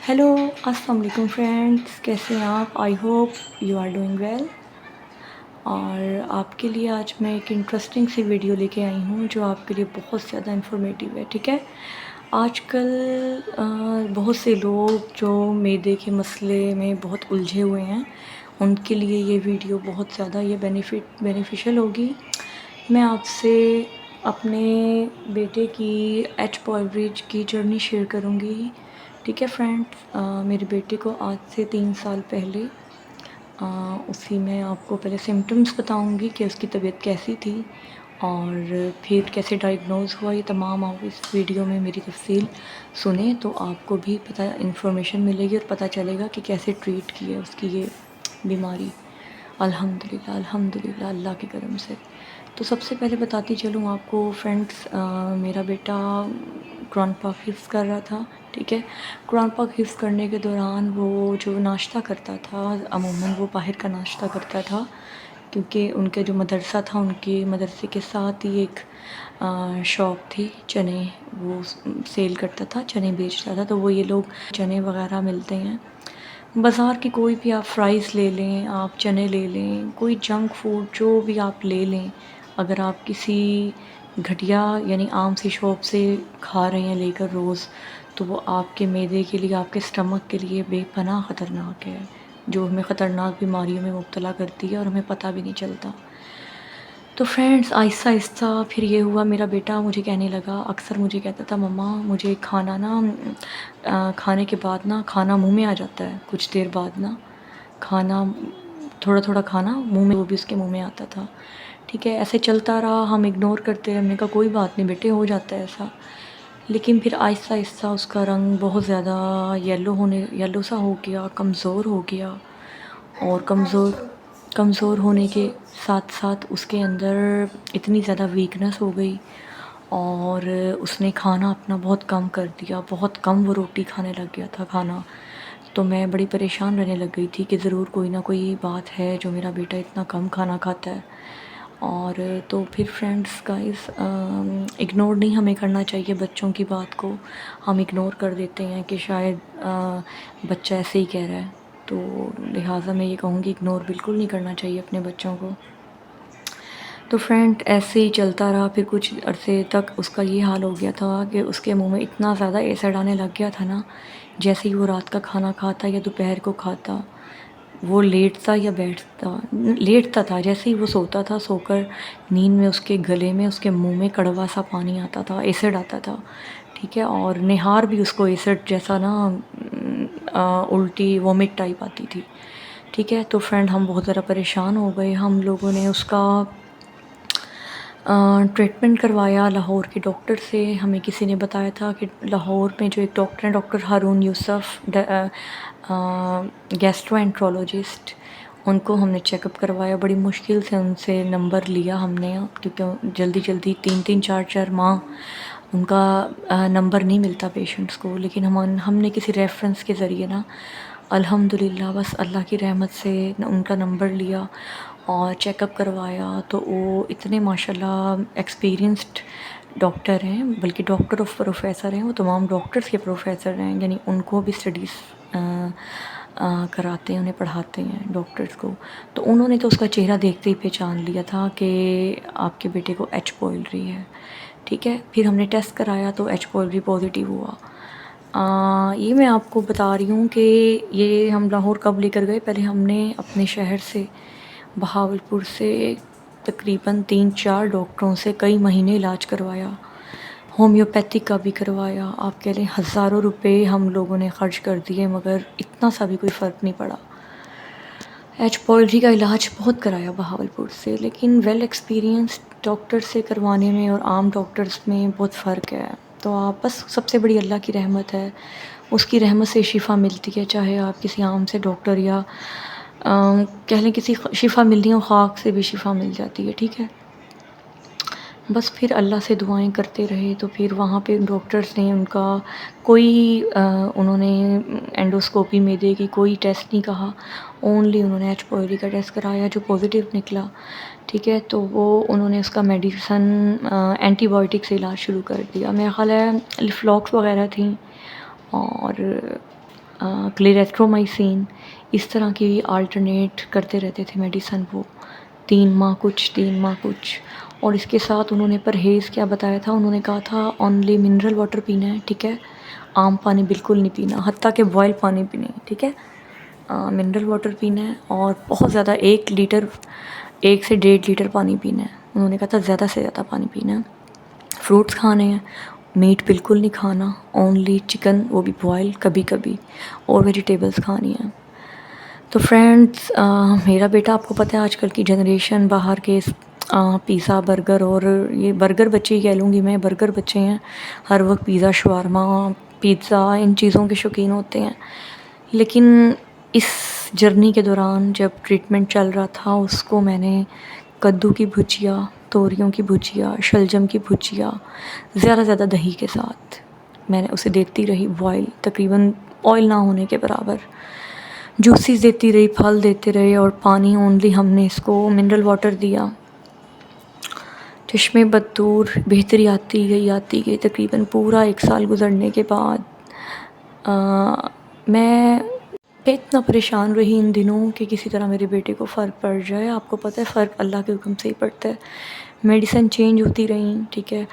Hello, अस्सलाम वालेकुम friends, कैसे हैं आप? I hope you are doing well. और आपके लिए आज मैं एक इंटरेस्टिंग सी वीडियो लेके आई हूँ जो आपके लिए बहुत ज़्यादा इन्फॉर्मेटिव है, ठीक है? आजकल बहुत से लोग जो मैदे के मसले में बहुत उलझे हुए हैं, उनके लिए ये वीडियो बहुत ज़्यादा ये बेनिफिशियल होगी। मैं आपसे अपने बेटे की एच पॉलब्रिज की जर्नी शेयर करूँगी, ठीक है फ्रेंड्स। मेरे बेटे को आज से 3 साल पहले उसी में आपको पहले सिम्टम्स बताऊंगी कि उसकी तबीयत कैसी थी और फिर कैसे डायग्नोज़ हुआ। ये तमाम आप इस वीडियो में मेरी तफसील सुने तो आपको भी पता इन्फॉर्मेशन मिलेगी और पता चलेगा कि कैसे ट्रीट की है उसकी ये बीमारी। अल्हम्दुलिल्लाह अल्हम्दुलिल्लाह अल्लाह के करम से। तो सबसे पहले बताती चलूँ आपको फ्रेंड्स, मेरा बेटा कुरान पाक हिफ्ज़ कर रहा था, ठीक है। कुरान पाक हिफ्ज़ करने के दौरान वो जो नाश्ता करता था, अमूमन वो बाहर का नाश्ता करता था क्योंकि उनके जो मदरसा था, उनके मदरसे के साथ ही एक शॉप थी, चने वो सेल करता था, चने बेचता था। तो वो ये लोग चने वगैरह मिलते हैं बाज़ार की, कोई भी आप फ्राइज़ ले लें, आप चने ले लें, कोई जंक फूड जो भी आप ले लें, अगर आप किसी घटिया यानी आम सी शॉप से खा रहे हैं लेकर रोज़, तो वो आपके मैदे के लिए, आपके स्टमक के लिए बेपनाह ख़तरनाक है, जो हमें ख़तरनाक बीमारियों में मुब्तला करती है और हमें पता भी नहीं चलता। तो फ्रेंड्स आहिस्ता आहिस्ता फिर ये हुआ, मेरा बेटा मुझे कहने लगा, अक्सर मुझे कहता था मम्मा मुझे खाना ना खाने के बाद ना खाना मुंह में आ जाता है, कुछ देर बाद ना खाना थोड़ा थोड़ा खाना मुंह में, वो भी उसके मुंह में आता था, ठीक है। ऐसे चलता रहा, हम इग्नोर करते रहे, हमने कहा कोई बात नहीं बेटे, हो जाता है ऐसा। लेकिन फिर आहिस्ता आहिस्ता उसका रंग बहुत ज़्यादा येलो सा हो गया, कमज़ोर हो गया और कमज़ोर होने के साथ साथ उसके अंदर इतनी ज़्यादा वीकनेस हो गई और उसने खाना अपना बहुत कम कर दिया, बहुत कम वो रोटी खाने लग गया था खाना। तो मैं बड़ी परेशान रहने लग गई थी कि ज़रूर कोई ना कोई बात है जो मेरा बेटा इतना कम खाना खाता है। और तो फिर फ्रेंड्स गाइस, इग्नोर नहीं हमें करना चाहिए बच्चों की बात को। हम इग्नोर कर देते हैं कि शायद बच्चा ऐसे ही कह रहा है, तो लिहाजा मैं ये कहूँगी इग्नोर बिल्कुल नहीं करना चाहिए अपने बच्चों को। तो फ्रेंड ऐसे ही चलता रहा, फिर कुछ अरसे तक उसका ये हाल हो गया था कि उसके मुंह में इतना ज़्यादा एसिड आने लग गया था ना, जैसे ही वो रात का खाना खाता या दोपहर को खाता, वो लेटता या बैठता, लेटता था, जैसे ही वो सोता था, सोकर नींद में उसके गले में, उसके मुंह में कड़वा सा पानी आता था, एसिड आता था, ठीक है। और निहार भी उसको एसिड जैसा ना उल्टी वॉमिट टाइप आती थी, ठीक है। तो फ्रेंड हम बहुत ज़्यादा परेशान हो गए, हम लोगों ने उसका ट्रीटमेंट करवाया लाहौर के डॉक्टर से। हमें किसी ने बताया था कि लाहौर में जो एक डॉक्टर हैं, डॉक्टर हारून यूसुफ, गैस्ट्रोएंट्रोलॉजिस्ट, उनको हमने चेकअप करवाया। बड़ी मुश्किल से उनसे नंबर लिया हमने, क्योंकि जल्दी जल्दी 3-3 4-4 माह उनका नंबर नहीं मिलता पेशेंट्स को। लेकिन हमने किसी रेफरेंस के ज़रिए ना अल्हम्दुलिल्लाह बस अल्लाह की रहमत से उनका नंबर लिया और चेकअप करवाया। तो वो इतने माशाल्लाह एक्सपीरियंस्ड डॉक्टर हैं, बल्कि डॉक्टर ऑफ प्रोफेसर हैं, वो तमाम डॉक्टर्स के प्रोफेसर हैं, यानी उनको भी स्टडीज़ कराते हैं, उन्हें पढ़ाते हैं डॉक्टर्स को। तो उन्होंने तो उसका चेहरा देखते ही पहचान लिया था कि आपके बेटे को एच पॉइलरी है, ठीक है। फिर हमने टेस्ट कराया तो एच पॉइलरी पॉजिटिव हुआ। ये मैं आपको बता रही हूँ कि ये हम लाहौर कब लेकर गए, पहले हमने अपने शहर से बहावलपुर से तकरीबन 3-4 डॉक्टरों से कई महीने इलाज करवाया, होम्योपैथिक का भी करवाया। आप कह लें हज़ारों रुपए हम लोगों ने ख़र्च कर दिए, मगर इतना सा भी कोई फ़र्क नहीं पड़ा। एच पॉइलरी का इलाज बहुत कराया बहावलपुर से, लेकिन वेल एक्सपीरियंस्ड डॉक्टर से करवाने में और आम डॉक्टर्स में बहुत फ़र्क है। तो आप बस, सबसे बड़ी अल्लाह की रहमत है, उसकी रहमत से शिफ़ा मिलती है। चाहे आप किसी आम से डॉक्टर या कह लें किसी शिफ़ा मिलनी हो, खाक से भी शिफ़ा मिल जाती है, ठीक है। बस फिर अल्लाह से दुआएं करते रहे। तो फिर वहाँ पे डॉक्टर्स ने उनका कोई उन्होंने एंडोस्कोपी में की कोई टेस्ट नहीं कहा, ओनली उन्होंने एच पॉइलरी का टेस्ट कराया जो पॉजिटिव निकला, ठीक है। तो वो उन्होंने उसका मेडिसन एंटीबायोटिक से इलाज शुरू कर दिया। मेरा ख़्याल है लिफ्लॉक्स वगैरह थी और क्लेरेथ्रोमाइसिन, इस तरह की आल्टरनेट करते रहते थे मेडिसन वो, 3 माह कुछ 3 माह कुछ। और इसके साथ उन्होंने परहेज़ क्या बताया था, उन्होंने कहा था ओनली मिनरल वाटर पीना है, ठीक है, आम पानी बिल्कुल नहीं पीना, हत्ता कि बॉयल पानी भी नहीं, ठीक है, मिनरल वाटर पीना है और बहुत ज़्यादा 1 लीटर 1 से 1.5 लीटर पानी पीना है। उन्होंने कहा था ज़्यादा से ज़्यादा पानी पीना है, फ्रूट्स खाने हैं, मीट बिल्कुल नहीं खाना, ओनली चिकन वो भी बॉयल कभी कभी, और वेजिटेबल्स खानी है। तो फ्रेंड्स, मेरा बेटा, आपको पता है आजकल की जनरेशन बाहर के पिज़्ज़ा बर्गर, और ये बर्गर बच्चे ही कह लूँगी मैं, बर्गर बच्चे हैं, हर वक्त पिज़्ज़ा शवारमा पिज़्ज़ा इन चीज़ों के शौकीन होते हैं। लेकिन इस जर्नी के दौरान जब ट्रीटमेंट चल रहा था, उसको मैंने कद्दू की भुजिया, तोरियों की भुजिया, शलजम की भुजिया, ज़्यादा ज़्यादा दही के साथ मैंने उसे देती रही बॉयल, तकरीबन ऑयल ना होने के बराबर, जूसेस देती रही, फल देते रहे, और पानी ओनली हमने इसको मिनरल वाटर दिया। चश्मे बदूर बेहतरी आती गई, तकरीबन पूरा 1 साल गुजरने के बाद मैं इतना परेशान रही इन दिनों कि किसी तरह मेरे बेटे को फ़र्क पड़ जाए। आपको पता है फ़र्क अल्लाह के हुक्म से ही पड़ता है। मेडिसिन चेंज होती रही, ठीक है,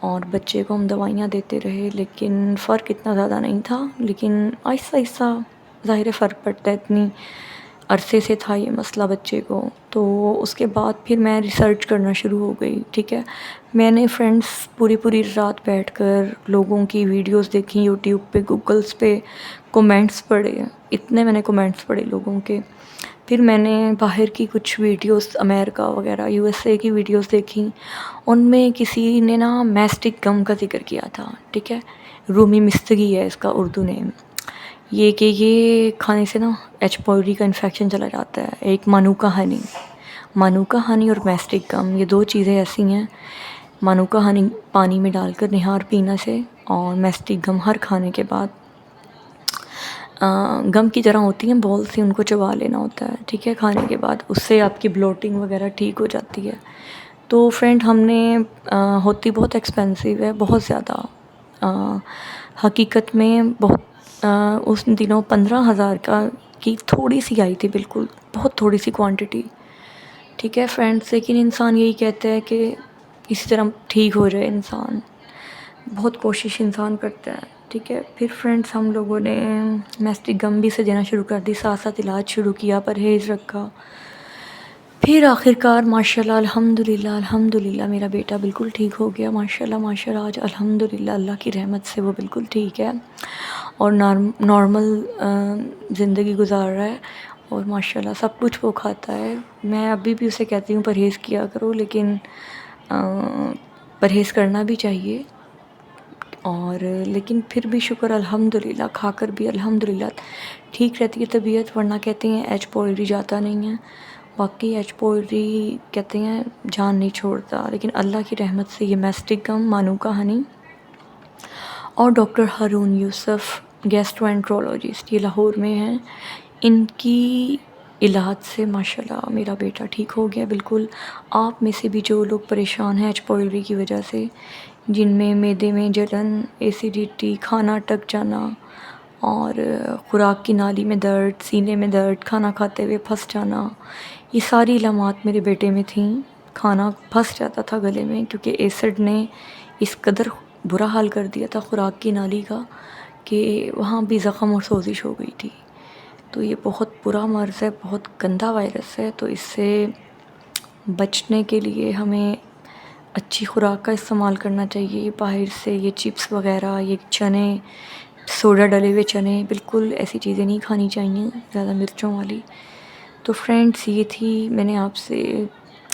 और बच्चे को हम दवाइयाँ देते रहे, लेकिन फ़र्क इतना ज़्यादा नहीं था। लेकिन आहिस्ता आहिस्ता ज़ाहिर है फ़र्क पड़ता है, इतनी अरसे से था ये मसला बच्चे को। तो उसके बाद फिर मैं रिसर्च करना शुरू हो गई, ठीक है, मैंने फ्रेंड्स पूरी रात बैठकर लोगों की वीडियोस देखी यूट्यूब पे, गूगल्स पे, कमेंट्स पढ़े, इतने मैंने कमेंट्स पढ़े लोगों के। फिर मैंने बाहर की कुछ वीडियोस, अमेरिका वगैरह यूएसए की वीडियोस देखी, उनमें किसी ने ना मैस्टिक गम का जिक्र किया था, ठीक है, रूमी मिस्तगी है इसका उर्दू नेम, ये कि ये खाने से ना एच पॉली का इन्फेक्शन चला जाता है। एक मानूका हनी और मैस्टिक गम, ये 2 चीज़ें ऐसी हैं, मानूका हनी पानी में डालकर निहार पीना से, और मैस्टिक गम हर खाने के बाद गम की तरह होती हैं बॉल से, उनको चबा लेना होता है, ठीक है, खाने के बाद, उससे आपकी ब्लोटिंग वगैरह ठीक हो जाती है। तो फ्रेंड हमने होती बहुत एक्सपेंसिव है, बहुत ज़्यादा, हकीकत में बहुत उस दिनों 15,000 की थोड़ी सी आई थी, बिल्कुल बहुत थोड़ी सी क्वांटिटी, ठीक है फ्रेंड्स। लेकिन इंसान यही कहता है कि इसी तरह ठीक हो जाए, इंसान बहुत कोशिश इंसान करता है, ठीक है। फिर फ्रेंड्स हम लोगों ने मैस्टिक गम भी से देना शुरू कर दी, साथ साथ इलाज शुरू किया, परहेज़ रखा। फिर आखिरकार माशाल्लाह अल्हम्दुलिल्लाह मेरा बेटा बिल्कुल ठीक हो गया, माशाल्लाह आज अल्हम्दुलिल्लाह अल्लाह की रहमत से वो बिल्कुल ठीक है और नॉर्मल ज़िंदगी गुजार रहा है, और माशाल्लाह सब कुछ वो खाता है। मैं अभी भी उसे कहती हूँ परहेज़ किया करो, लेकिन परहेज़ करना भी चाहिए, और लेकिन फिर भी शुक्र अल्हम्दुलिल्लाह, खाकर भी अल्हम्दुलिल्लाह ठीक रहती है तबीयत। वरना कहते हैं एच पॉली जाता नहीं है, बाकी एच पॉली कहते हैं जान नहीं छोड़ता। लेकिन अल्लाह की रहमत से ये मैस्टिक गम, मानूका हनी और डॉक्टर हारून यूसुफ गैस्ट्रोएंट्रोलॉजिस्ट, ये लाहौर में हैं, इनकी इलाज से माशाल्लाह मेरा बेटा ठीक हो गया बिल्कुल। आप में से भी जो लोग परेशान हैं एच पॉली की वजह से, जिनमें मैदे में जलन, एसिडिटी, खाना अटक जाना और ख़ुराक की नाली में दर्द, सीने में दर्द, खाना खाते हुए फंस जाना, ये सारी इलामात मेरे बेटे में थीं। खाना फंस जाता था गले में, क्योंकि एसिड ने इस कदर बुरा हाल कर दिया था ख़ुराक की नाली का कि वहाँ भी ज़ख़म और सोजिश हो गई थी। तो ये बहुत बुरा मर्ज़ है, बहुत गंदा वायरस है। तो इससे बचने के लिए हमें अच्छी ख़ुराक का इस्तेमाल करना चाहिए। बाहर से ये चिप्स वगैरह, ये चने, सोडा डले हुए चने, बिल्कुल ऐसी चीज़ें नहीं खानी चाहिए, ज़्यादा मिर्चों वाली। तो फ्रेंड्स, ये थी, मैंने आपसे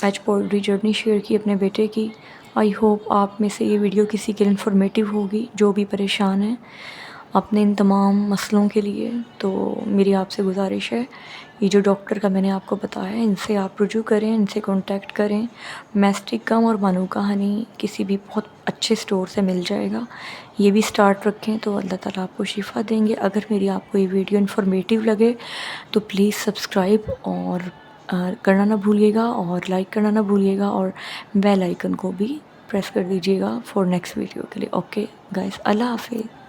एच पॉली जर्नी शेयर की अपने बेटे की। आई होप आप में से ये वीडियो किसी के लिए इन्फॉर्मेटिव होगी, जो भी परेशान है अपने इन तमाम मसलों के लिए। तो मेरी आपसे गुजारिश है, ये जो डॉक्टर का मैंने आपको बताया है, इनसे आप रुजू करें, इनसे कांटेक्ट करें। मैस्टिक गम और मानूका हनी किसी भी बहुत अच्छे स्टोर से मिल जाएगा, ये भी स्टार्ट रखें तो अल्लाह ताला आपको शिफ़ा देंगे। अगर मेरी आपको ये वीडियो इन्फॉर्मेटिव लगे तो प्लीज़ सब्सक्राइब और करना ना भूलिएगा, और लाइक करना ना भूलिएगा, और बेल आइकन को भी प्रेस कर दीजिएगा फॉर नेक्स्ट वीडियो के लिए। ओके गाइस, अल्लाह हाफिज़।